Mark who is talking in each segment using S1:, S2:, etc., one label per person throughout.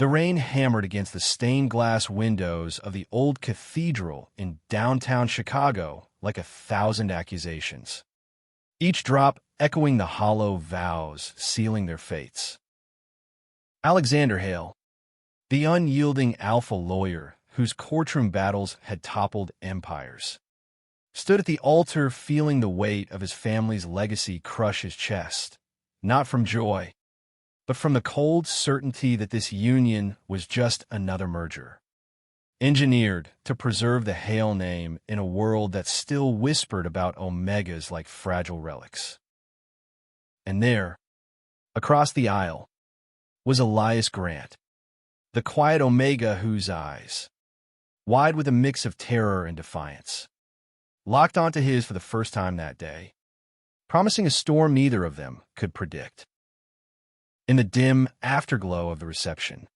S1: The rain hammered against the stained glass windows of the old cathedral in downtown Chicago like 1,000 accusations, each drop echoing the hollow vows sealing their fates. Alexander Hale, the unyielding alpha lawyer whose courtroom battles had toppled empires, stood at the altar feeling the weight of his family's legacy crush his chest, not from joy, but from the cold certainty that this union was just another merger, engineered to preserve the Hale name in a world that still whispered about omegas like fragile relics. And there, across the aisle, was Elias Grant, the quiet omega whose eyes, wide with a mix of terror and defiance, locked onto his for the first time that day, promising a storm neither of them could predict. In the dim afterglow of the reception,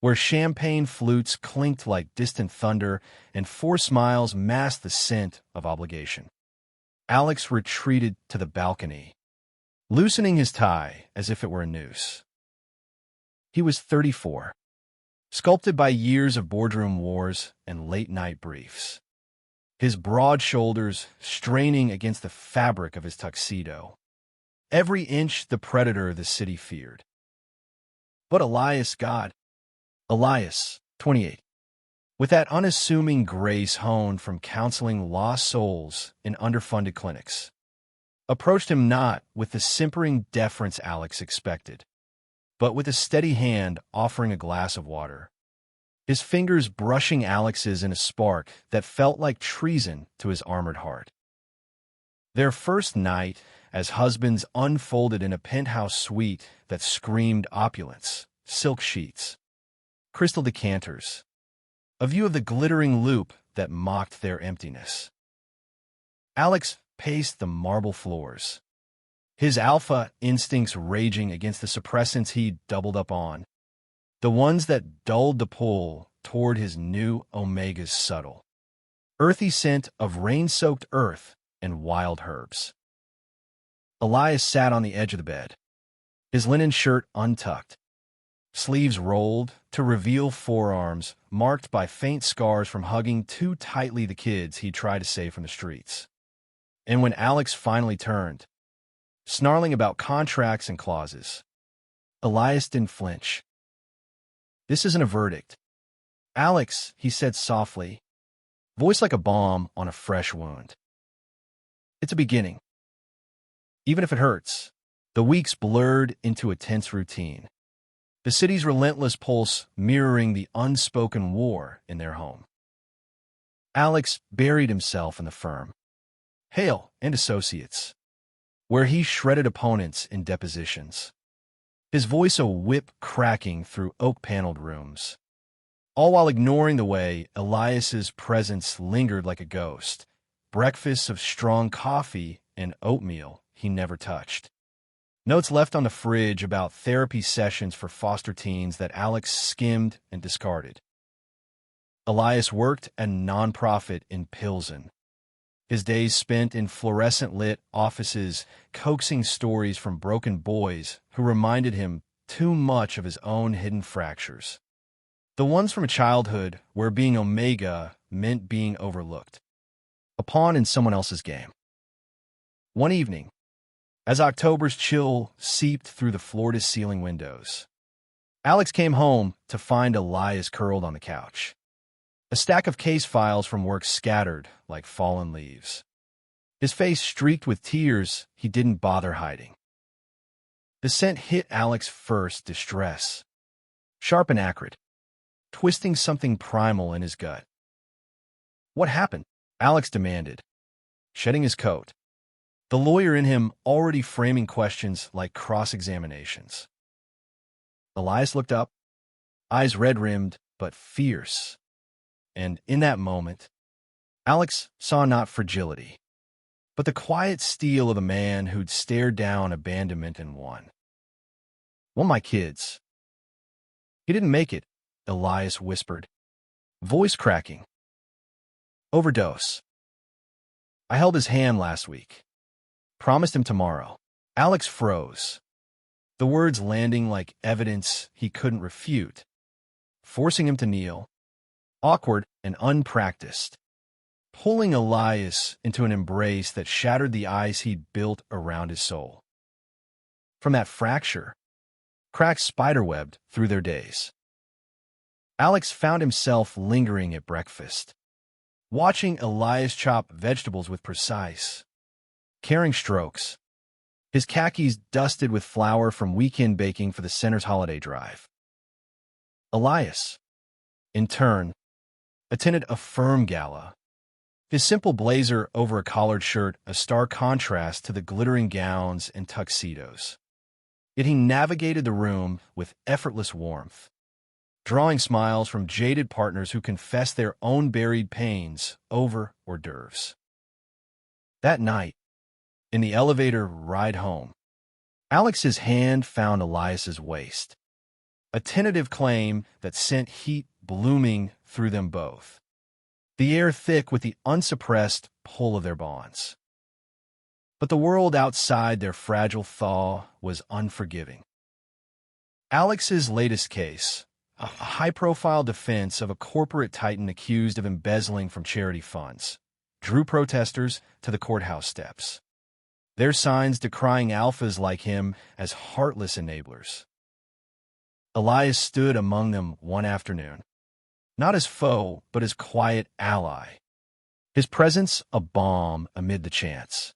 S1: where champagne flutes clinked like distant thunder and forced smiles masked the scent of obligation, Alex retreated to the balcony, loosening his tie as if it were a noose. He was 34, sculpted by years of boardroom wars and late-night briefs, his broad shoulders straining against the fabric of his tuxedo, every inch the predator the city feared. But Elias, 28, with that unassuming grace honed from counseling lost souls in underfunded clinics, approached him not with the simpering deference Alex expected, but with a steady hand offering a glass of water, his fingers brushing Alex's in a spark that felt like treason to his armored heart. Their first night as husbands unfolded in a penthouse suite that screamed opulence, silk sheets, crystal decanters, a view of the glittering loop that mocked their emptiness. Alex paced the marble floors, his alpha instincts raging against the suppressants he'd doubled up on, the ones that dulled the pull toward his new omega's subtle, earthy scent of rain-soaked earth and wild herbs. Elias sat on the edge of the bed, his linen shirt untucked, sleeves rolled to reveal forearms marked by faint scars from hugging too tightly the kids he'd tried to save from the streets. And when Alex finally turned, snarling about contracts and clauses, Elias didn't flinch. "This isn't a verdict, Alex," he said softly, voice like a bomb on a fresh wound. "It's a beginning. Even if it hurts." The weeks blurred into a tense routine, the city's relentless pulse mirroring the unspoken war in their home. Alex buried himself in the firm, Hale and Associates, where he shredded opponents in depositions, his voice a whip cracking through oak-paneled rooms, all while ignoring the way Elias's presence lingered like a ghost, breakfasts of strong coffee and oatmeal he never touched, notes left on the fridge about therapy sessions for foster teens that Alex skimmed and discarded. Elias worked at a nonprofit in Pilsen, his days spent in fluorescent-lit offices coaxing stories from broken boys who reminded him too much of his own hidden fractures, the ones from a childhood where being omega meant being overlooked, a pawn in someone else's game. One evening, as October's chill seeped through the floor-to-ceiling windows, Alex came home to find Elias curled on the couch, a stack of case files from work scattered like fallen leaves, his face streaked with tears he didn't bother hiding. The scent hit Alex first, distress, sharp and acrid, twisting something primal in his gut. "What happened?" Alex demanded, shedding his coat, the lawyer in him already framing questions like cross-examinations. Elias looked up, eyes red-rimmed but fierce, and in that moment, Alex saw not fragility, but the quiet steel of the man who'd stared down abandonment and won. "Well, my kids." "He didn't make it," Elias whispered, voice cracking. "Overdose. I held his hand last week. Promised him tomorrow." Alex froze, the words landing like evidence he couldn't refute, forcing him to kneel, awkward and unpracticed, pulling Elias into an embrace that shattered the ice he'd built around his soul. From that fracture, cracks spiderwebbed through their days. Alex found himself lingering at breakfast, watching Elias chop vegetables with precise, caring strokes, his khakis dusted with flour from weekend baking for the center's holiday drive. Elias, in turn, attended a firm gala, his simple blazer over a collared shirt a stark contrast to the glittering gowns and tuxedos. Yet he navigated the room with effortless warmth, drawing smiles from jaded partners who confessed their own buried pains over hors d'oeuvres. That night, in the elevator ride home, Alex's hand found Elias's waist, a tentative claim that sent heat blooming through them both, the air thick with the unsuppressed pull of their bonds. But the world outside their fragile thaw was unforgiving. Alex's latest case, a high-profile defense of a corporate titan accused of embezzling from charity funds, drew protesters to the courthouse steps, their signs decrying alphas like him as heartless enablers. Elias stood among them one afternoon, not as foe, but as quiet ally, his presence a balm amid the chants,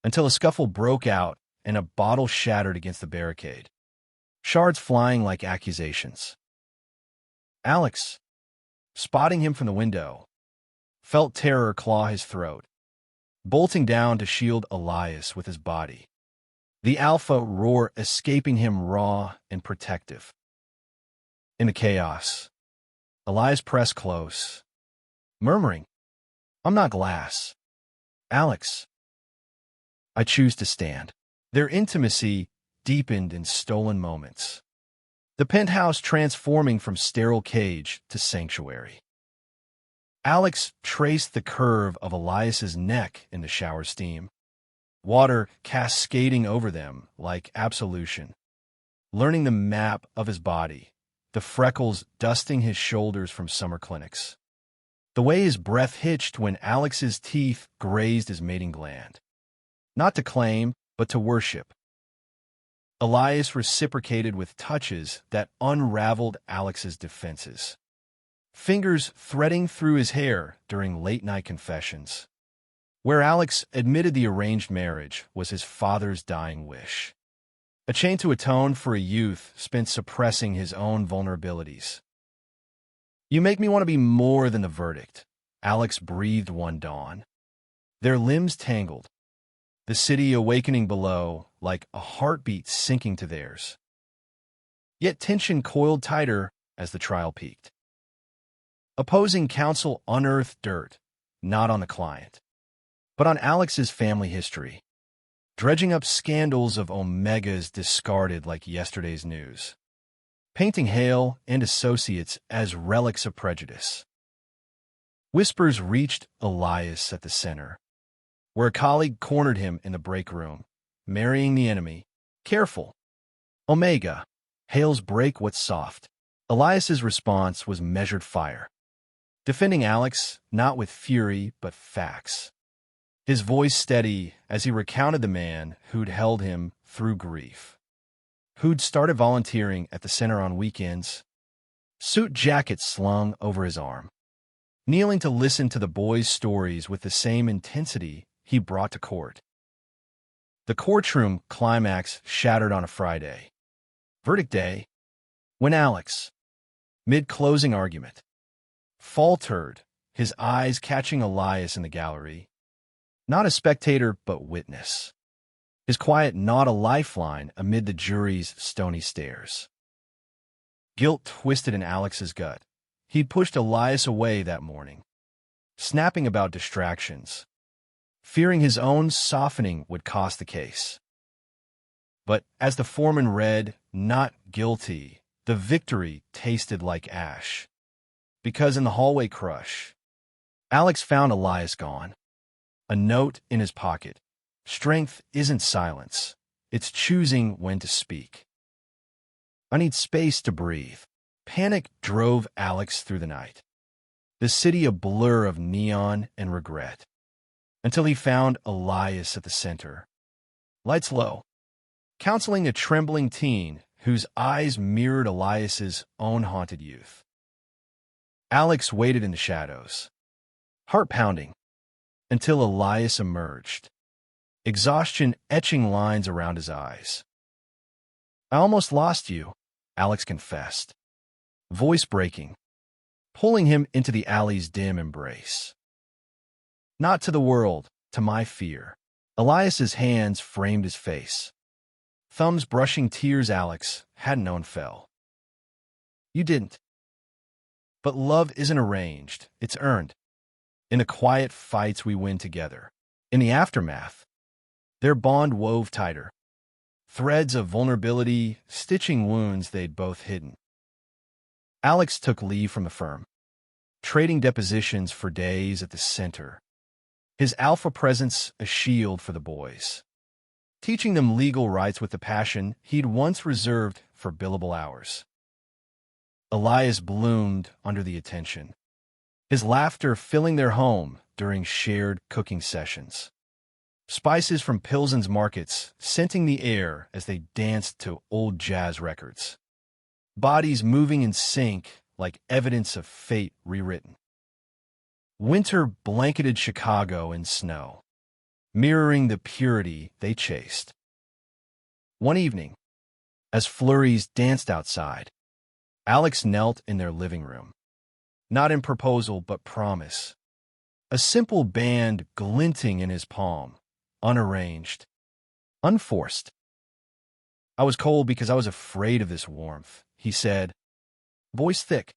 S1: until a scuffle broke out and a bottle shattered against the barricade, shards flying like accusations. Alex, spotting him from the window, felt terror claw his throat, bolting down to shield Elias with his body, the alpha roar escaping him raw and protective. In the chaos, Elias pressed close, murmuring, "I'm not glass. Alex, I choose to stand." Their intimacy deepened in stolen moments, the penthouse transforming from sterile cage to sanctuary. Alex traced the curve of Elias's neck in the shower steam, water cascading over them like absolution, learning the map of his body, the freckles dusting his shoulders from summer clinics, the way his breath hitched when Alex's teeth grazed his mating gland. Not to claim, but to worship. Elias reciprocated with touches that unraveled Alex's defenses, fingers threading through his hair during late-night confessions, where Alex admitted the arranged marriage was his father's dying wish, a chain to atone for a youth spent suppressing his own vulnerabilities. "You make me want to be more than the verdict," Alex breathed one dawn. Their limbs tangled, the city awakening below like a heartbeat sinking to theirs. Yet tension coiled tighter as the trial peaked. Opposing counsel unearthed dirt, not on the client, but on Alex's family history, dredging up scandals of Omegas discarded like yesterday's news, painting Hale and associates as relics of prejudice. Whispers reached Elias at the center, where a colleague cornered him in the break room, marrying the enemy. "Careful. Omega. Hale's break what's soft." Elias's response was measured fire, defending Alex not with fury but facts, his voice steady as he recounted the man who'd held him through grief, who'd started volunteering at the center on weekends, suit jacket slung over his arm, kneeling to listen to the boys' stories with the same intensity he brought to court. The courtroom climax shattered on a Friday, verdict day, when Alex, mid-closing argument, faltered, his eyes catching Elias in the gallery, not a spectator but witness, his quiet nod a lifeline amid the jury's stony stares. Guilt twisted in Alex's gut. He'd pushed Elias away that morning, snapping about distractions, fearing his own softening would cost the case. But as the foreman read, "Not guilty," the victory tasted like ash, because in the hallway crush, Alex found Elias gone, a note in his pocket. "Strength isn't silence. It's choosing when to speak. I need space to breathe." Panic drove Alex through the night, the city a blur of neon and regret, until he found Elias at the center, lights low, counseling a trembling teen whose eyes mirrored Elias's own haunted youth. Alex waited in the shadows, heart pounding, until Elias emerged, exhaustion etching lines around his eyes. "I almost lost you," Alex confessed, voice breaking, pulling him into the alley's dim embrace. "Not to the world, to my fear." Elias's hands framed his face, thumbs brushing tears Alex hadn't known fell. "You didn't. But love isn't arranged, it's earned. In the quiet fights we win together. In the aftermath, their bond wove tighter, threads of vulnerability stitching wounds they'd both hidden." Alex took leave from the firm, trading depositions for days at the center, his alpha presence a shield for the boys, teaching them legal rights with the passion he'd once reserved for billable hours. Elias bloomed under the attention, his laughter filling their home during shared cooking sessions, spices from Pilsen's markets scenting the air as they danced to old jazz records, bodies moving in sync like evidence of fate rewritten. Winter blanketed Chicago in snow, mirroring the purity they chased. One evening, as flurries danced outside, Alex knelt in their living room, not in proposal but promise, a simple band glinting in his palm, unarranged, unforced. "I was cold because I was afraid of this warmth," he said, voice thick.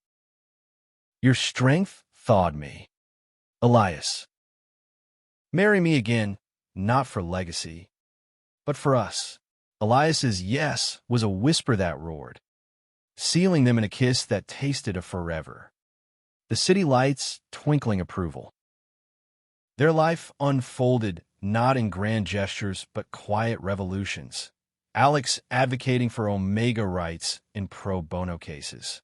S1: "Your strength thawed me, Elias. Marry me again, not for legacy, but for us." Elias's yes was a whisper that roared, sealing them in a kiss that tasted of forever, the city lights twinkling approval. Their life unfolded not in grand gestures but quiet revolutions, Alex advocating for Omega rights in pro bono cases,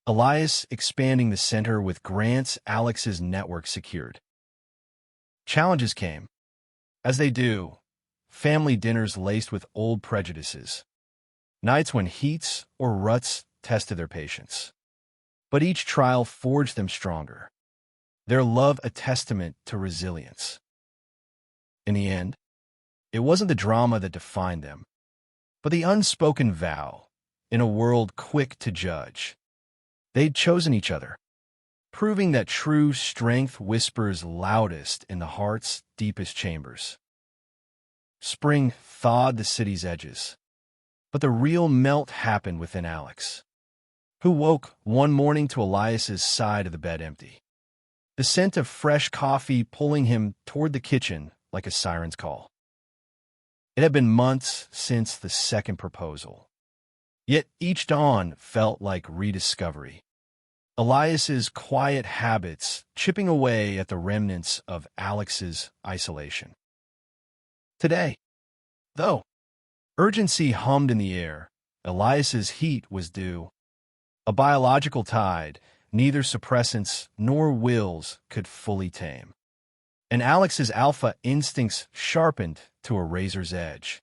S1: Elias expanding the center with grants Alex's network secured. Challenges came, as they do, family dinners laced with old prejudices, nights when heats or ruts tested their patience. But each trial forged them stronger, their love a testament to resilience. In the end, it wasn't the drama that defined them, but the unspoken vow, in a world quick to judge. They'd chosen each other, proving that true strength whispers loudest in the heart's deepest chambers. Spring thawed the city's edges, but the real melt happened within Alex, who woke one morning to Elias's side of the bed empty, the scent of fresh coffee pulling him toward the kitchen like a siren's call. It had been months since the second proposal, yet each dawn felt like rediscovery. Elias's quiet habits chipping away at the remnants of Alex's isolation. Today, though, urgency hummed in the air. Elias's heat was due, a biological tide neither suppressants nor wills could fully tame. And Alex's alpha instincts sharpened to a razor's edge,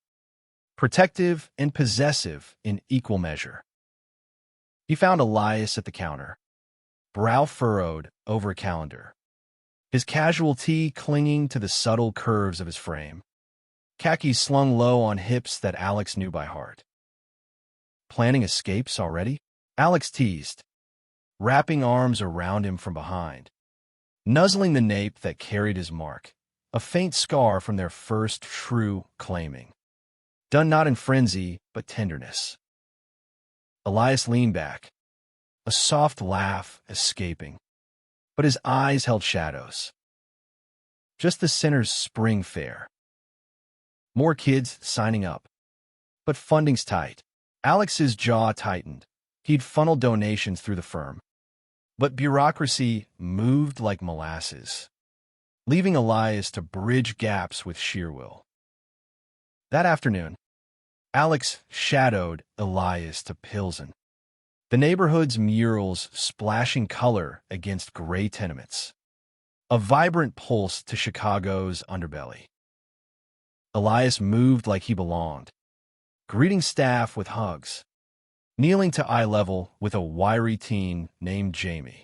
S1: protective and possessive in equal measure. He found Elias at the counter, brow furrowed over a calendar, his casual tee clinging to the subtle curves of his frame, khakis slung low on hips that Alex knew by heart. "Planning escapes already?" Alex teased, wrapping arms around him from behind, nuzzling the nape that carried his mark, a faint scar from their first true claiming. Done not in frenzy, but tenderness. Elias leaned back, a soft laugh escaping, but his eyes held shadows. Just the center's spring fair. More kids signing up, but funding's tight. Alex's jaw tightened. He'd funneled donations through the firm, but bureaucracy moved like molasses, leaving Elias to bridge gaps with sheer will. That afternoon, Alex shadowed Elias to Pilsen, The neighborhood's murals splashing color against gray tenements. A vibrant pulse to Chicago's underbelly. Elias moved like he belonged, greeting staff with hugs, kneeling to eye level with a wiry teen named Jamie,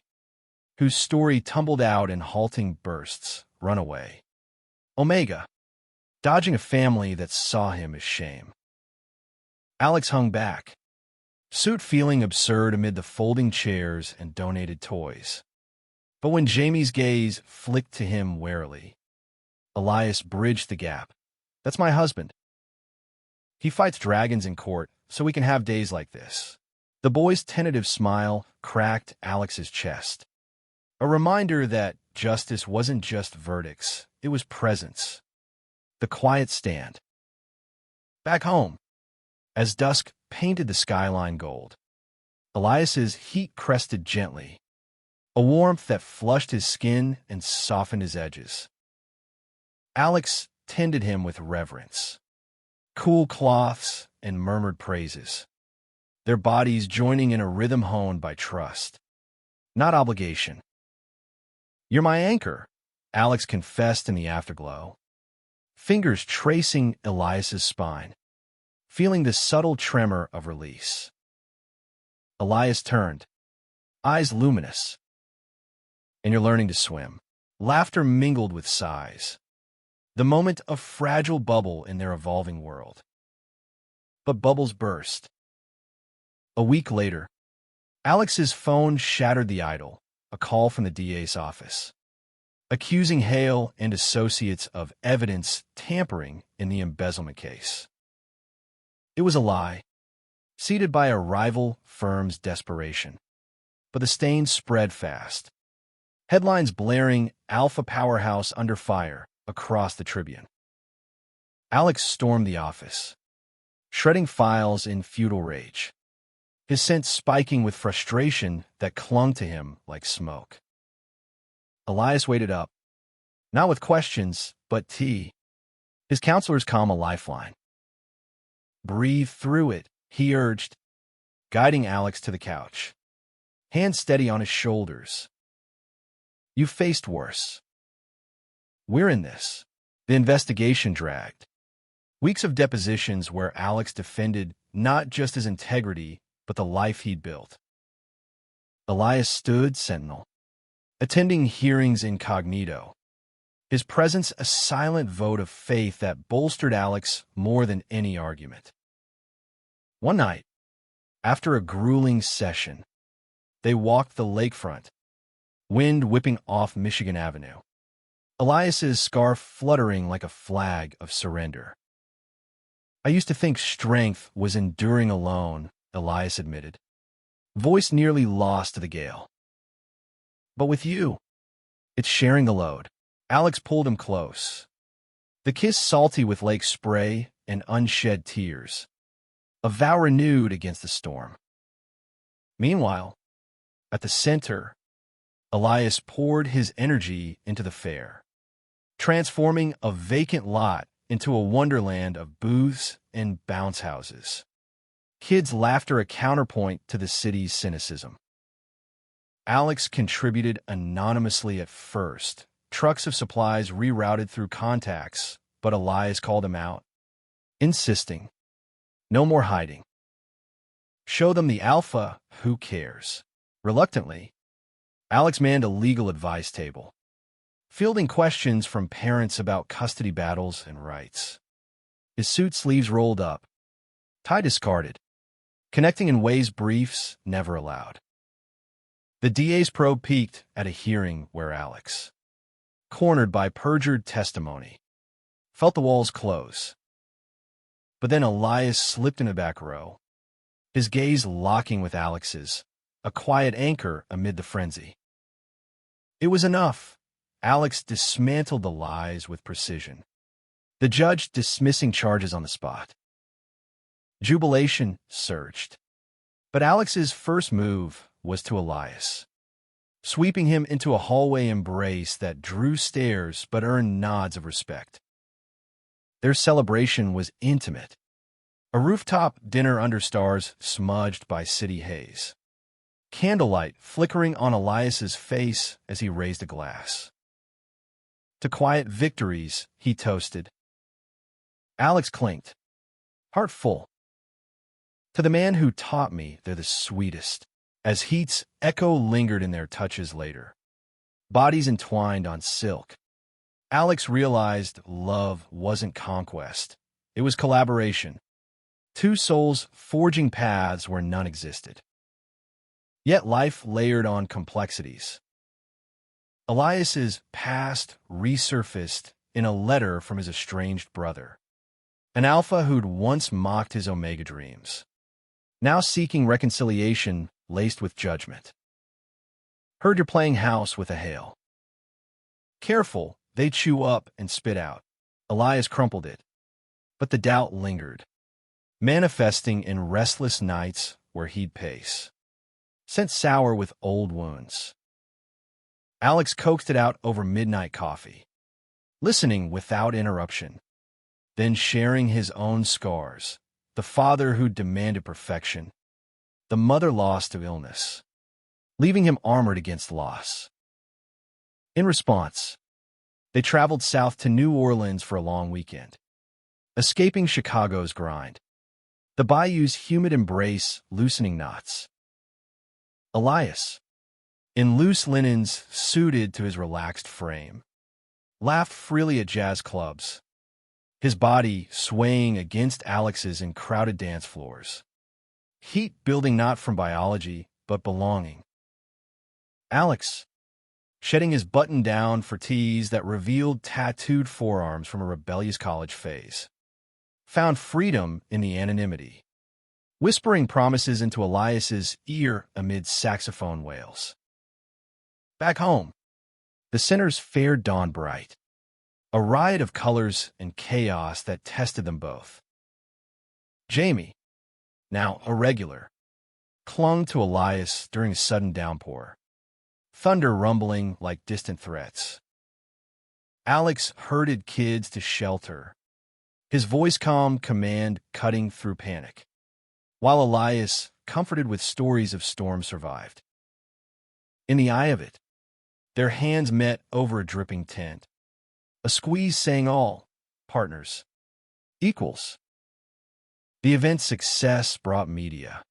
S1: whose story tumbled out in halting bursts, runaway. Omega, dodging a family that saw him as shame. Alex hung back, suit feeling absurd amid the folding chairs and donated toys. But when Jamie's gaze flicked to him warily, Elias bridged the gap. That's my husband. He fights dragons in court, so we can have days like this. The boy's tentative smile cracked Alex's chest. A reminder that justice wasn't just verdicts, it was presence. The quiet stand. Back home, as dusk painted the skyline gold, Elias's heat crested gently, a warmth that flushed his skin and softened his edges. Alex tended him with reverence. Cool cloths and murmured praises, their bodies joining in a rhythm honed by trust, not obligation. You're my anchor, Alex confessed in the afterglow, fingers tracing Elias's spine, feeling the subtle tremor of release. Elias turned, eyes luminous. And you're learning to swim. Laughter mingled with sighs, the moment a fragile bubble in their evolving world. But bubbles burst. A week later, Alex's phone shattered the idol, a call from the DA's office, accusing Hale and associates of evidence tampering in the embezzlement case. It was a lie, seeded by a rival firm's desperation. But the stain spread fast. Headlines blaring, Alpha Powerhouse under fire, across the Tribune. Alex stormed the office, shredding files in futile rage, his sense spiking with frustration that clung to him like smoke. Elias waited up, not with questions, but tea, his counselor's calm a lifeline. Breathe through it, he urged, guiding Alex to the couch, hand steady on his shoulders. You've faced worse. We're in this. The investigation dragged. Weeks of depositions where Alex defended not just his integrity, but the life he'd built. Elias stood sentinel, attending hearings incognito, his presence a silent vote of faith that bolstered Alex more than any argument. One night, after a grueling session, they walked the lakefront, wind whipping off Michigan Avenue, Elias's scarf fluttering like a flag of surrender. I used to think strength was enduring alone, Elias admitted, voice nearly lost to the gale. But with you, it's sharing the load. Alex pulled him close, the kiss salty with lake spray and unshed tears, a vow renewed against the storm. Meanwhile, at the center, Elias poured his energy into the fair, transforming a vacant lot into a wonderland of booths and bounce houses. Kids' laughter a counterpoint to the city's cynicism. Alex contributed anonymously at first, trucks of supplies rerouted through contacts, but Elias called him out, insisting, no more hiding. Show them the alpha, who cares? Reluctantly, Alex manned a legal advice table, fielding questions from parents about custody battles and rights. His suit sleeves rolled up, tie discarded, connecting in ways briefs never allowed. The DA's probe peaked at a hearing where Alex, cornered by perjured testimony, felt the walls close. But then Elias slipped in a back row, his gaze locking with Alex's, a quiet anchor amid the frenzy. It was enough. Alex dismantled the lies with precision, the judge dismissing charges on the spot. Jubilation surged. But Alex's first move was to Elias, sweeping him into a hallway embrace that drew stares but earned nods of respect. Their celebration was intimate, a rooftop dinner under stars smudged by city haze. candlelight flickering on Elias's face as he raised a glass. To quiet victories, he toasted. Alex clinked, heart full. To the man who taught me they're the sweetest, as heat's echo lingered in their touches later. Bodies entwined on silk. Alex realized love wasn't conquest. It was collaboration. Two souls forging paths where none existed. Yet life layered on complexities. Elias's past resurfaced in a letter from his estranged brother, an alpha who'd once mocked his omega dreams, now seeking reconciliation laced with judgment. Heard you're playing house with a hail. Careful, they chew up and spit out. Elias crumpled it, but the doubt lingered, manifesting in restless nights where he'd pace, sent sour with old wounds. Alex coaxed it out over midnight coffee, listening without interruption, then sharing his own scars, the father who demanded perfection, the mother lost to illness, leaving him armored against loss. In response, they traveled south to New Orleans for a long weekend, escaping Chicago's grind, the bayou's humid embrace loosening knots. Elias, in loose linens suited to his relaxed frame, laughed freely at jazz clubs, his body swaying against Alex's in crowded dance floors, heat building not from biology, but belonging. Alex, shedding his button down for tees that revealed tattooed forearms from a rebellious college phase, found freedom in the anonymity, whispering promises into Elias's ear amid saxophone wails. Back home, the center's fair dawned bright, a riot of colors and chaos that tested them both. Jamie, now a regular, clung to Elias during a sudden downpour, thunder rumbling like distant threats. Alex herded kids to shelter, his voice calm command cutting through panic, while Elias comforted with stories of storms survived. In the eye of it, their hands met over a dripping tent, a squeeze saying all, partners, equals. The event's success brought media.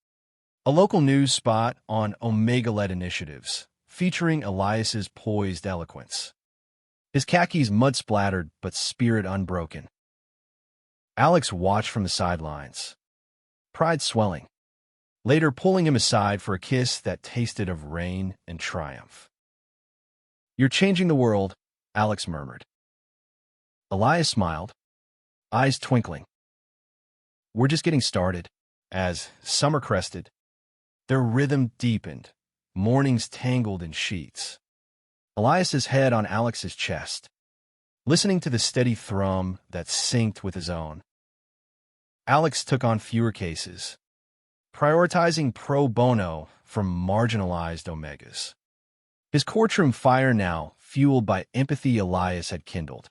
S1: A local news spot on Omega-led initiatives, featuring Elias's poised eloquence. His khakis mud-splattered but spirit unbroken. Alex watched from the sidelines, pride swelling, later pulling him aside for a kiss that tasted of rain and triumph. You're changing the world, Alex murmured. Elias smiled, eyes twinkling. We're just getting started, as, summer crested, their rhythm deepened, mornings tangled in sheets. Elias's head on Alex's chest, listening to the steady thrum that synced with his own. Alex took on fewer cases, prioritizing pro bono from marginalized omegas. His courtroom fire now fueled by empathy Elias had kindled.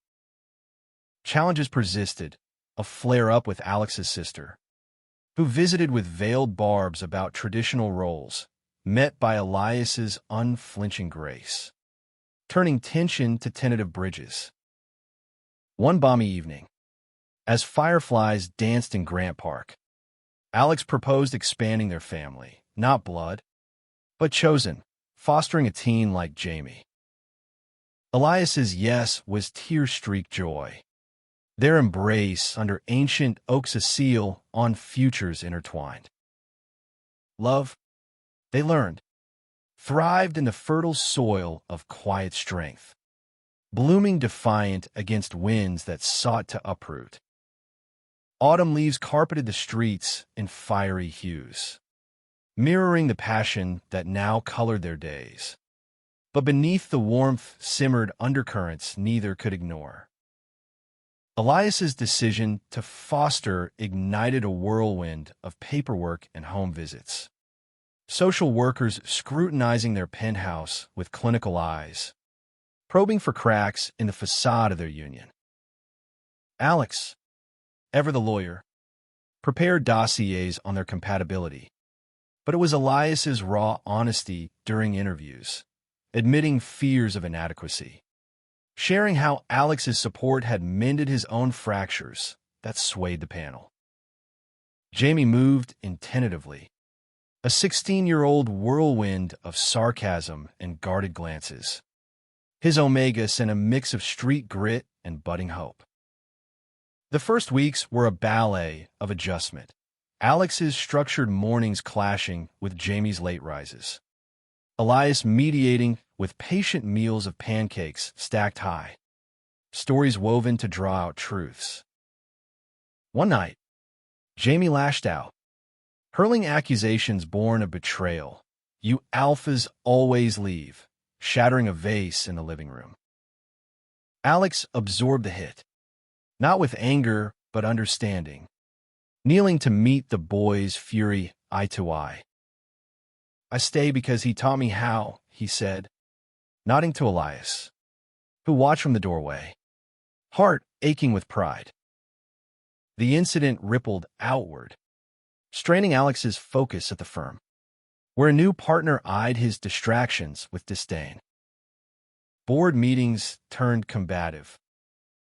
S1: Challenges persisted, a flare-up with Alex's sister, who visited with veiled barbs about traditional roles, met by Elias's unflinching grace, turning tension to tentative bridges. One balmy evening, as fireflies danced in Grant Park, Alex proposed expanding their family, not blood, but chosen, fostering a teen like Jamie. Elias's yes was tear-streaked joy, their embrace under ancient oaks a seal on futures intertwined. Love, they learned, thrived in the fertile soil of quiet strength, blooming defiant against winds that sought to uproot. Autumn leaves carpeted the streets in fiery hues, mirroring the passion that now colored their days. But beneath the warmth simmered undercurrents neither could ignore. Elias's decision to foster ignited a whirlwind of paperwork and home visits. Social workers scrutinizing their penthouse with clinical eyes, probing for cracks in the facade of their union. Alex, ever the lawyer, prepared dossiers on their compatibility, But it was Elias's raw honesty during interviews, admitting fears of inadequacy, sharing how Alex's support had mended his own fractures that swayed the panel. Jamie moved tentatively, a 16-year-old whirlwind of sarcasm and guarded glances. His Omega sent a mix of street grit and budding hope. The first weeks were a ballet of adjustment, Alex's structured mornings clashing with Jamie's late rises, Elias mediating with patient meals of pancakes stacked high, stories woven to draw out truths. One night, Jamie lashed out, hurling accusations born of betrayal. "You alphas always leave," shattering a vase in the living room. Alex absorbed the hit, not with anger but understanding, kneeling to meet the boy's fury eye to eye. "I stay because he taught me how," he said, nodding to Elias, who watched from the doorway, heart aching with pride. The incident rippled outward, straining Alex's focus at the firm, where a new partner eyed his distractions with disdain. Board meetings turned combative,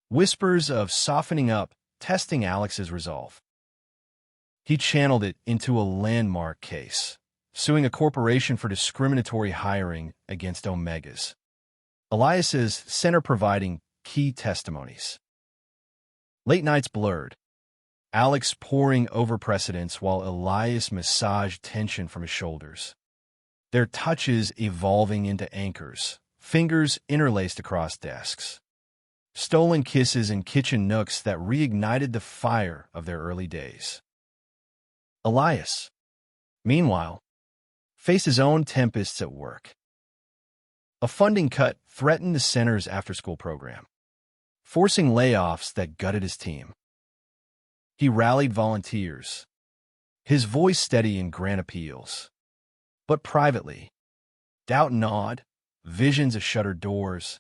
S1: whispers of softening up testing Alex's resolve. He channeled it into a landmark case, suing a corporation for discriminatory hiring against Omegas, Elias's center providing key testimonies. Late nights blurred, Alex poring over precedents while Elias massaged tension from his shoulders, their touches evolving into anchors, fingers interlaced across desks, stolen kisses in kitchen nooks that reignited the fire of their early days. Elias, meanwhile, faced his own tempests at work. A funding cut threatened the center's after-school program, forcing layoffs that gutted his team. He rallied volunteers, his voice steady in grand appeals. But privately, doubt gnawed, visions of shuttered doors,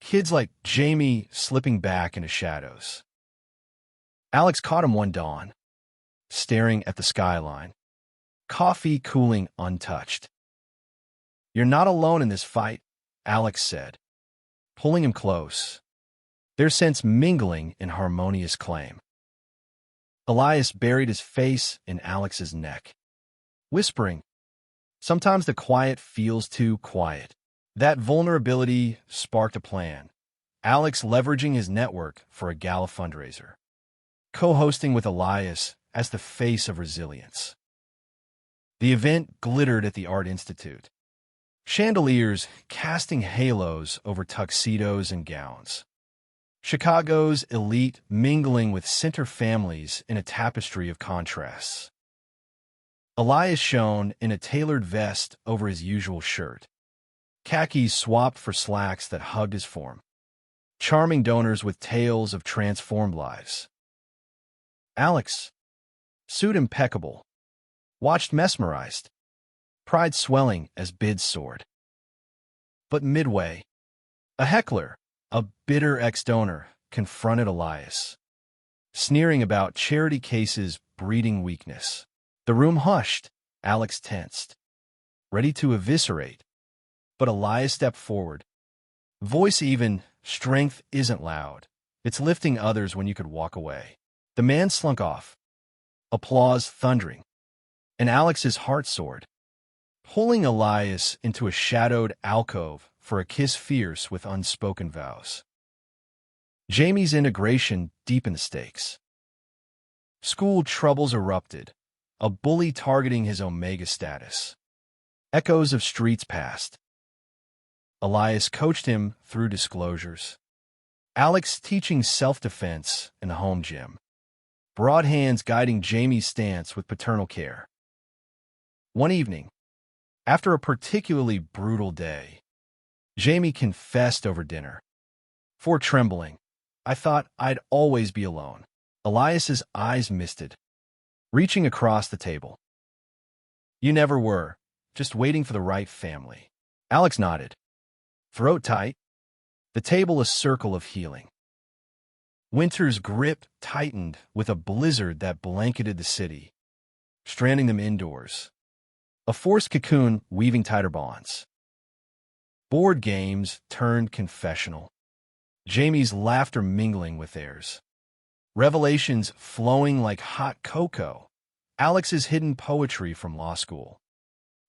S1: kids like Jamie slipping back into shadows. Alex caught him one dawn, staring at the skyline, coffee cooling untouched. "You're not alone in this fight," Alex said, pulling him close, their scents mingling in harmonious claim. Elias buried his face in Alex's neck, whispering, "Sometimes the quiet feels too quiet." That vulnerability sparked a plan, Alex leveraging his network for a Gala fundraiser, co-hosting with Elias as the face of resilience. The event glittered at the Art Institute, chandeliers casting halos over tuxedos and gowns, Chicago's elite mingling with center families in a tapestry of contrasts. Elias shone in a tailored vest over his usual shirt, khakis swapped for slacks that hugged his form, charming donors with tales of transformed lives. Alex, suit impeccable, watched mesmerized, pride swelling as bids soared. But midway, a heckler, a bitter ex-donor, confronted Elias, sneering about charity cases breeding weakness. The room hushed, Alex tensed, ready to eviscerate. But Elias stepped forward, voice even. "Strength isn't loud. It's lifting others when you could walk away." The man slunk off, applause thundering, and Alex's heart soared, pulling Elias into a shadowed alcove for a kiss fierce with unspoken vows. Jamie's integration deepened the stakes. School troubles erupted, a bully targeting his Omega status. Echoes of streets passed. Elias coached him through disclosures, Alex teaching self-defense in the home gym, broad hands guiding Jamie's stance with paternal care. One evening, after a particularly brutal day, Jamie confessed over dinner. "For trembling, I thought I'd always be alone." Elias's eyes misted, reaching across the table. "You never were, just waiting for the right family." Alex nodded, throat tight, the table a circle of healing. Winter's grip tightened with a blizzard that blanketed the city, stranding them indoors, A forced cocoon weaving tighter bonds. Board games turned confessional. Jamie's laughter mingling with theirs. Revelations flowing like hot cocoa. Alex's hidden poetry from law school.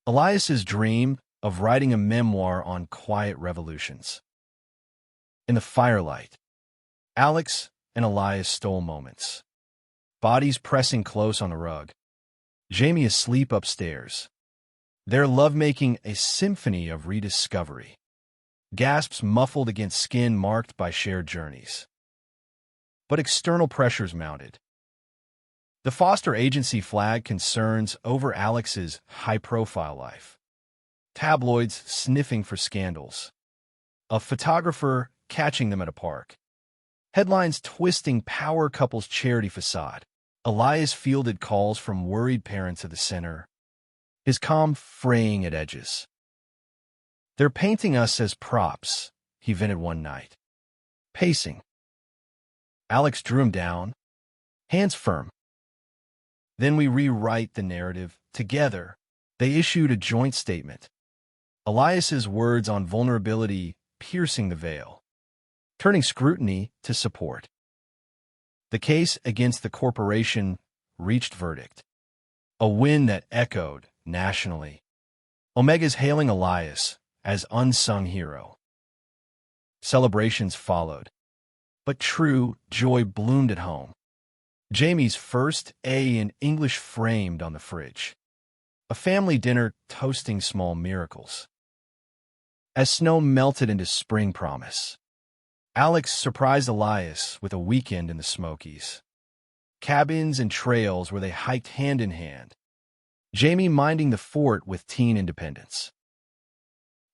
S1: Elias's dream of writing a memoir on quiet revolutions. In the firelight, Alex and Elias stole moments. Bodies pressing close on the rug. Jamie asleep upstairs. Their lovemaking a symphony of rediscovery. Gasps muffled against skin marked by shared journeys. But external pressures mounted. The foster agency flagged concerns over Alex's high-profile life. Tabloids sniffing for scandals. A photographer catching them at a park. Headlines twisting power couple's charity facade. Elias fielded calls from worried parents of the center, his calm fraying at edges. "They're painting us as props," he vented one night. Pacing. Alex drew him down, hands firm. "Then we rewrite the narrative together." They issued a joint statement. Elias's words on vulnerability piercing the veil, turning scrutiny to support. The case against the corporation reached verdict. A win that echoed nationally. Omega's hailing Elias as unsung hero. Celebrations followed, but true joy bloomed at home. Jamie's first A in English framed on the fridge. A family dinner toasting small miracles. As snow melted into spring promise, Alex surprised Elias with a weekend in the Smokies. Cabins and trails where they hiked hand in hand. Jamie minding the fort with teen independence.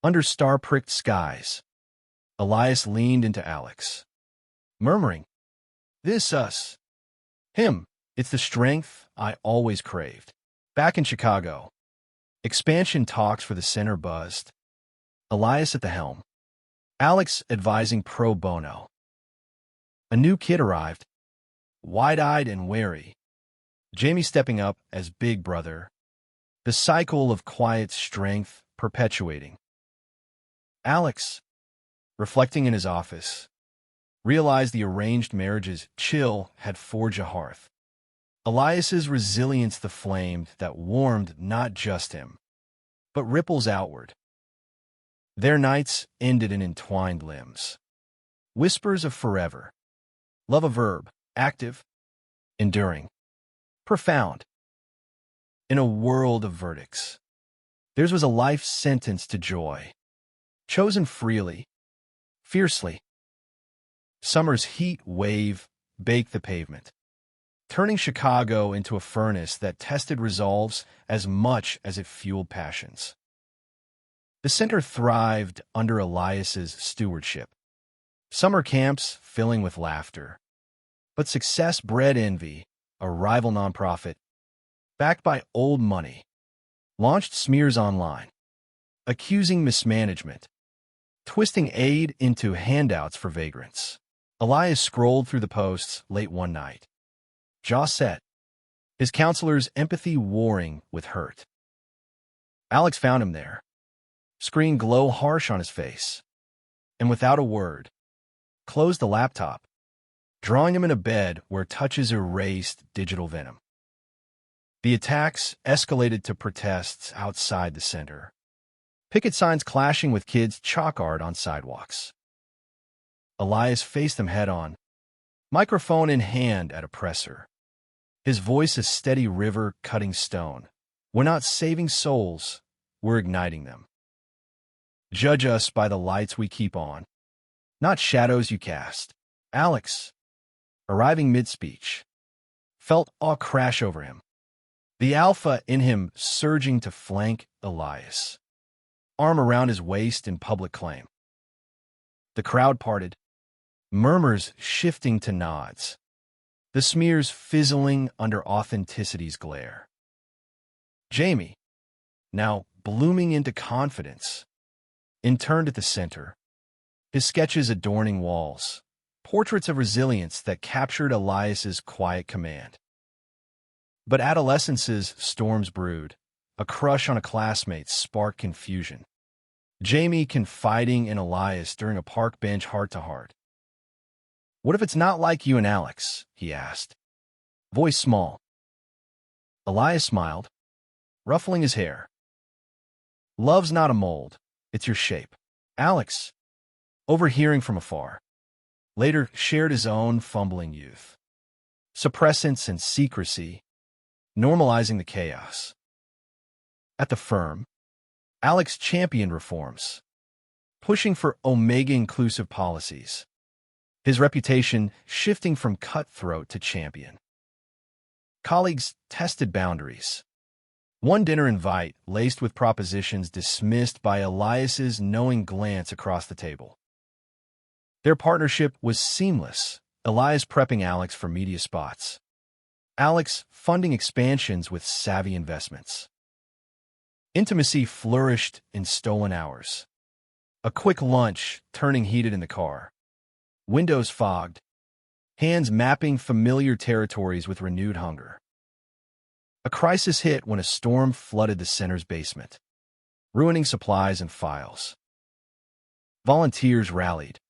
S1: Under star-pricked skies, Elias leaned into Alex, murmuring, "This us. Him. It's the strength I always craved." Back in Chicago, expansion talks for the center buzzed. Elias at the helm. Alex advising pro bono. A new kid arrived, wide-eyed and wary. Jamie stepping up as big brother. The cycle of quiet strength perpetuating. Alex, reflecting in his office, realized the arranged marriage's chill had forged a hearth. Elias's resilience the flame that warmed not just him, but ripples outward. Their nights ended in entwined limbs. Whispers of forever. Love a verb, active, enduring, profound. In a world of verdicts, theirs was a life sentence to joy, chosen freely, fiercely. Summer's heat wave baked the pavement, turning Chicago into a furnace that tested resolves as much as it fueled passions. The center thrived under Elias's stewardship. Summer camps filling with laughter. But success bred envy, a rival nonprofit, backed by old money, launched smears online, accusing mismanagement, twisting aid into handouts for vagrants. Elias scrolled through the posts late one night, jaw set, his counselor's empathy warring with hurt. Alex found him there, screen glow harsh on his face, and without a word, closed the laptop, drawing him in a bed where touches erased digital venom. The attacks escalated to protests outside the center, picket signs clashing with kids' chalk art on sidewalks. Elias faced them head-on, microphone in hand at a presser, his voice a steady river cutting stone. "We're not saving souls, we're igniting them. Judge us by the lights we keep on, not shadows you cast." Alex, arriving mid-speech, felt awe crash over him, the alpha in him surging to flank Elias, arm around his waist in public claim. The crowd parted, murmurs shifting to nods, the smears fizzling under authenticity's glare. Jamie, now blooming into confidence, interned at the center, his sketches adorning walls, portraits of resilience that captured Elias's quiet command. But adolescence's storms brewed, A crush on a classmate sparked confusion. Jamie confiding in Elias during a park bench heart-to-heart. "What if it's not like you and Alex?" he asked. Voice small. Elias smiled, ruffling his hair. "Love's not a mold, it's your shape." Alex, overhearing from afar, later shared his own fumbling youth. Suppressants and secrecy, normalizing the chaos. At the firm, Alex championed reforms, pushing for Omega-inclusive policies, his reputation shifting from cutthroat to champion. Colleagues tested boundaries. One dinner invite, laced with propositions, dismissed by Elias's knowing glance across the table. Their partnership was seamless, Elias prepping Alex for media spots, Alex funding expansions with savvy investments. Intimacy flourished in stolen hours. A quick lunch, turning heated in the car. Windows fogged, hands mapping familiar territories with renewed hunger. A crisis hit when a storm flooded the center's basement, ruining supplies and files. Volunteers rallied,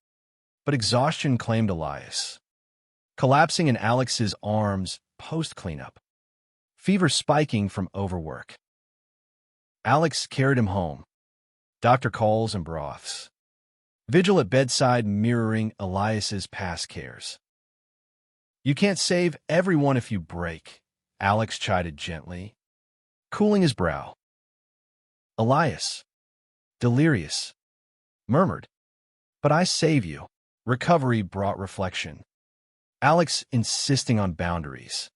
S1: but exhaustion claimed Elias, collapsing in Alex's arms post-cleanup, fever spiking from overwork. Alex carried him home, doctor calls and broths, vigil at bedside mirroring Elias's past cares. "You can't save everyone if you break," Alex chided gently, cooling his brow. Elias, delirious, murmured, "But I save you." Recovery brought reflection. Alex insisting on boundaries.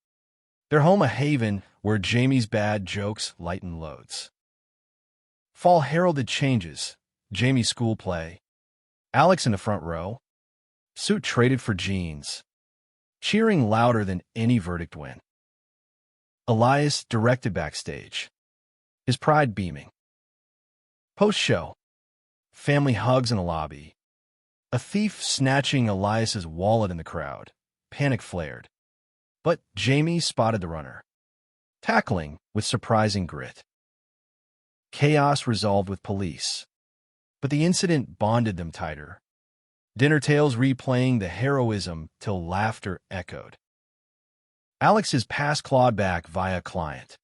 S1: Their home a haven where Jamie's bad jokes lighten loads. Fall heralded changes. Jamie's school play. Alex in the front row. Suit traded for jeans. Cheering louder than any verdict win. Elias directed backstage, his pride beaming. Post-show. Family hugs in the lobby. A thief snatching Elias's wallet in the crowd. Panic flared. But Jamie spotted the runner, tackling with surprising grit. Chaos resolved with police, but the incident bonded them tighter. Dinner tales replaying the heroism till laughter echoed. Alex's past clawed back via client,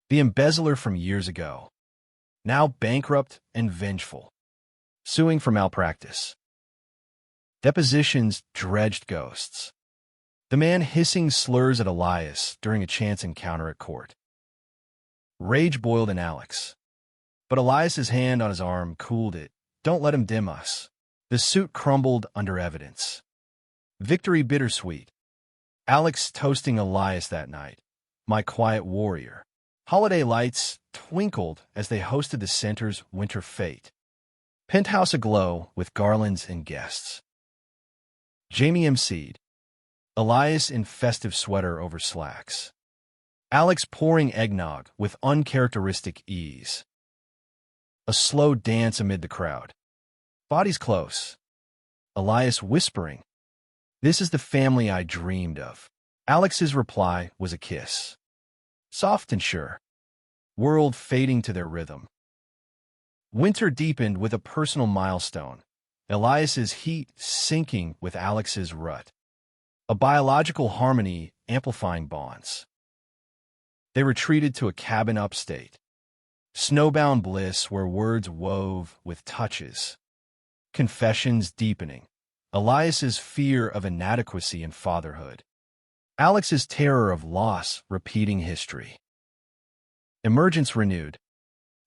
S1: the embezzler from years ago, now bankrupt and vengeful, suing for malpractice. Depositions dredged ghosts. The man hissing slurs at Elias during a chance encounter at court. Rage boiled in Alex, but Elias's hand on his arm cooled it. "Don't let him dim us." The suit crumbled under evidence. Victory bittersweet. Alex toasting Elias that night. "My quiet warrior." Holiday lights twinkled as they hosted the center's winter fete. Penthouse aglow with garlands and guests. Jamie emceed. Elias in festive sweater over slacks. Alex pouring eggnog with uncharacteristic ease. A slow dance amid the crowd. Bodies close. Elias whispering, "This is the family I dreamed of." Alex's reply was a kiss. Soft and sure. World fading to their rhythm. Winter deepened with a personal milestone. Elias's heat sinking with Alex's rut. A biological harmony amplifying bonds. They retreated to a cabin upstate. Snowbound bliss where words wove with touches. Confessions deepening. Elias's fear of inadequacy in fatherhood. Alex's terror of loss repeating history. Emergence renewed.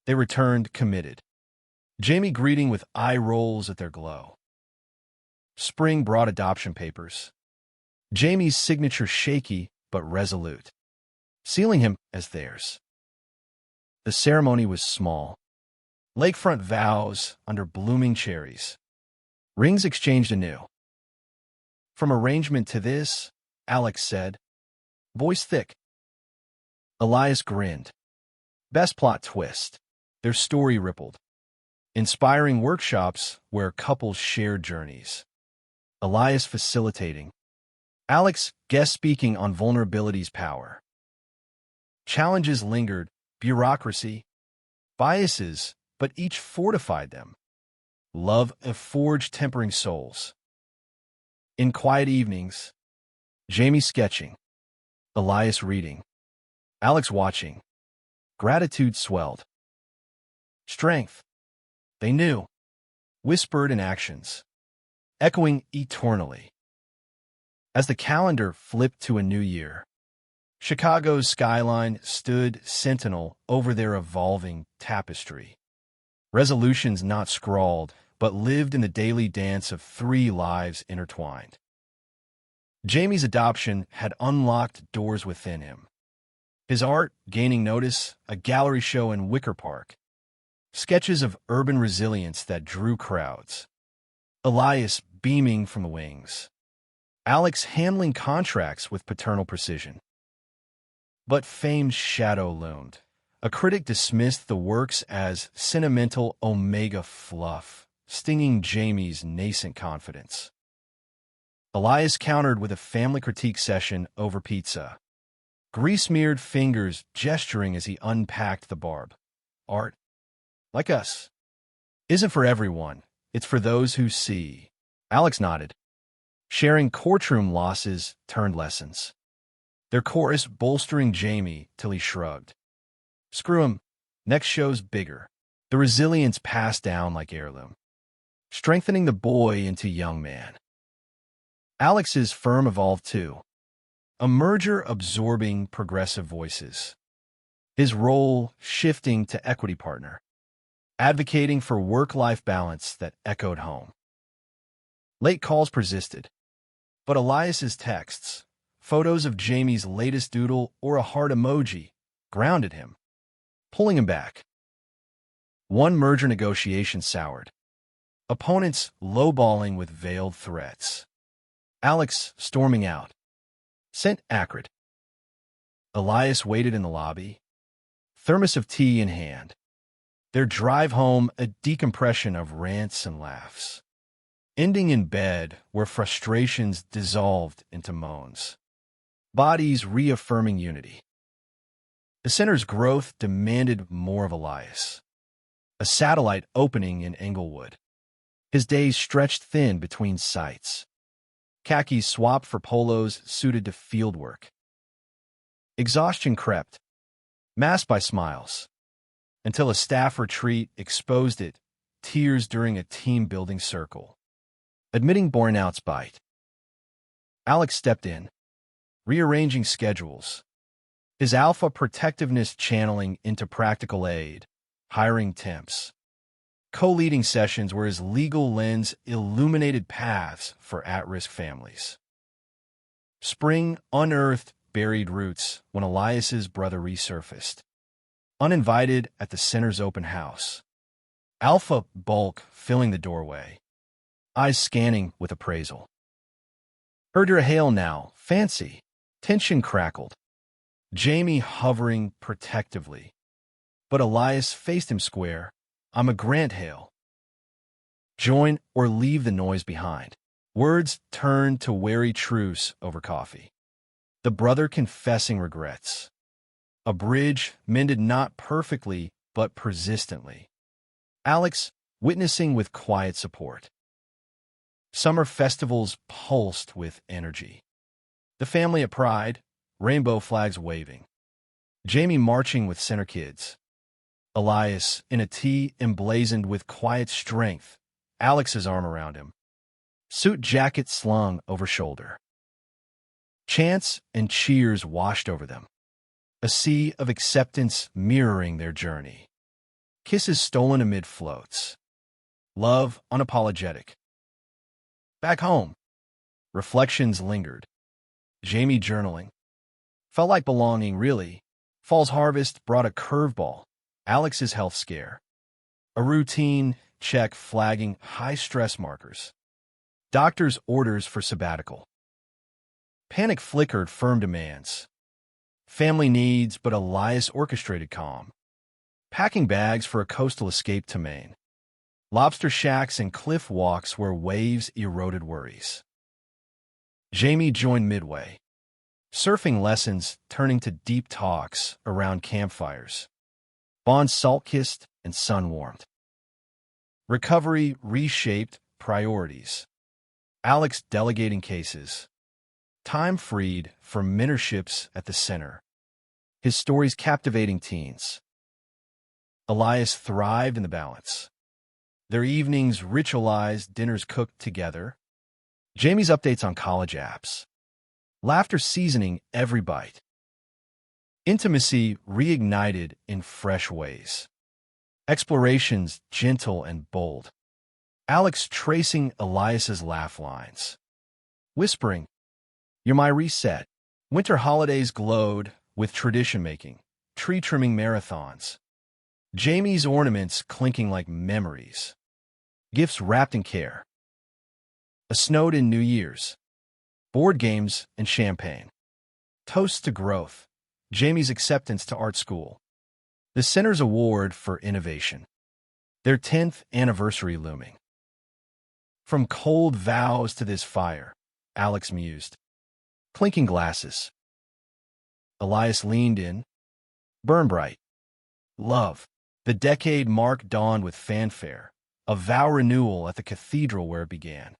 S1: They returned committed. Jamie greeting with eye rolls at their glow. Spring brought adoption papers. Jamie's signature shaky but resolute, sealing him as theirs. The ceremony was small. Lakefront vows under blooming cherries. Rings exchanged anew. "From arrangement to this," Alex said, voice thick. Elias grinned. Best plot twist. Their story rippled. Inspiring workshops where couples shared journeys. Elias facilitating. Alex guest speaking on vulnerability's power. Challenges lingered, bureaucracy, biases, but each fortified them. Love forged tempering souls. In quiet evenings, Jamie sketching, Elias reading, Alex watching. Gratitude swelled. Strength, they knew, whispered in actions, echoing eternally. As the calendar flipped to a new year, Chicago's skyline stood sentinel over their evolving tapestry. Resolutions not scrawled, but lived in the daily dance of three lives intertwined. Jamie's adoption had unlocked doors within him. His art gaining notice, a gallery show in Wicker Park, sketches of urban resilience that drew crowds. Elias beaming from the wings, Alex handling contracts with paternal precision. But fame's shadow loomed. A critic dismissed the works as sentimental omega fluff, stinging Jamie's nascent confidence. Elias countered with a family critique session over pizza, grease-smeared fingers gesturing as he unpacked the barb. Art, like us, isn't for everyone. It's for those who see. Alex nodded, sharing courtroom losses turned lessons. Their chorus bolstering Jamie till he shrugged. Screw him. Next show's bigger. The resilience passed down like heirloom, strengthening the boy into young man. Alex's firm evolved too, a merger absorbing progressive voices. His role shifting to equity partner, advocating for work-life balance that echoed home. Late calls persisted, but Elias's texts, photos of Jamie's latest doodle or a heart emoji, grounded him, pulling him back. One merger negotiation soured, opponents lowballing with veiled threats. Alex storming out, sent acrid. Elias waited in the lobby, thermos of tea in hand. Their drive home a decompression of rants and laughs, ending in bed where frustrations dissolved into moans, bodies reaffirming unity. The center's growth demanded more of Elias, a satellite opening in Englewood. His days stretched thin between sites, khakis swapped for polos suited to fieldwork. Exhaustion crept, masked by smiles, until a staff retreat exposed it, tears during a team-building circle, admitting burnout's bite. Alex stepped in, rearranging schedules, his alpha protectiveness channeling into practical aid, hiring temps, co-leading sessions where his legal lens illuminated paths for at-risk families. Spring unearthed buried roots when Elias's brother resurfaced, uninvited at the center's open house. Alpha bulk filling the doorway, eyes scanning with appraisal. Heard your hail now, fancy. Tension crackled, Jamie hovering protectively. But Elias faced him square. I'm a Grant Hale. Join or leave the noise behind. Words turned to wary truce over coffee. The brother confessing regrets. A bridge mended not perfectly, but persistently. Alex witnessing with quiet support. Summer festivals pulsed with energy. The family at Pride, rainbow flags waving. Jamie marching with center kids. Elias in a tee emblazoned with quiet strength, Alex's arm around him. Suit jacket slung over shoulder. Chants and cheers washed over them. A sea of acceptance mirroring their journey. Kisses stolen amid floats. Love unapologetic. Back home, reflections lingered. Jamie journaling. Felt like belonging, really. Fall's harvest brought a curveball. Alex's health scare. A routine check flagging high stress markers. Doctor's orders for sabbatical. Panic flickered firm demands. Family needs, but Elias orchestrated calm. Packing bags for a coastal escape to Maine. Lobster shacks and cliff walks where waves eroded worries. Jamie joined midway. Surfing lessons turning to deep talks around campfires. Bonds salt-kissed and sun-warmed. Recovery reshaped priorities. Alex delegating cases. Time freed for mentorships at the center. His stories captivating teens. Elias thrived in the balance. Their evenings ritualized, dinners cooked together. Jamie's updates on college apps. Laughter seasoning every bite. Intimacy reignited in fresh ways. Explorations gentle and bold. Alex tracing Elias's laugh lines. Whispering, "You're my reset." Winter holidays glowed with tradition-making, tree-trimming marathons. Jamie's ornaments clinking like memories. Gifts wrapped in care. A snowed-in New Year's. Board games and champagne. Toasts to growth. Jamie's acceptance to art school. The Center's award for innovation. Their 10th anniversary looming. From cold vows to this fire, Alex mused. Clinking glasses. Elias leaned in. Burn bright. Love. The decade mark dawned with fanfare. A vow renewal at the cathedral where it began.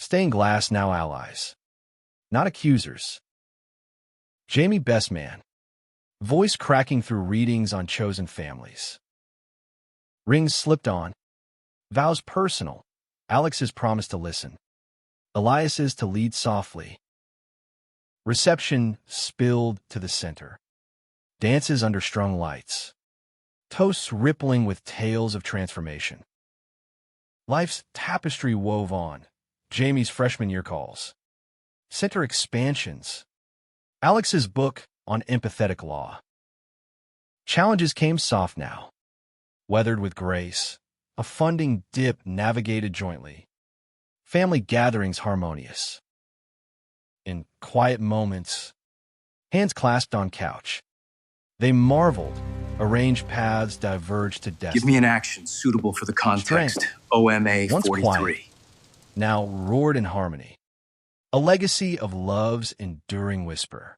S1: Stained glass now allies. Not accusers. Jamie best man. Voice cracking through readings on chosen families. Rings slipped on. Vows personal. Alex's promise to listen. Elias's to lead softly. Reception spilled to the center. Dances under strung lights. Toasts rippling with tales of transformation. Life's tapestry wove on. Jamie's freshman year calls. Center expansions. Alex's book on empathetic law. Challenges came soft now. Weathered with grace. A funding dip navigated jointly. Family gatherings harmonious. In quiet moments, hands clasped on couch. They marveled. Arranged paths diverged to destiny.
S2: Give me an action suitable for the context.
S1: Strength.
S2: OMA
S1: Once
S2: 43.
S1: quiet, now roared in harmony. A legacy of love's enduring whisper.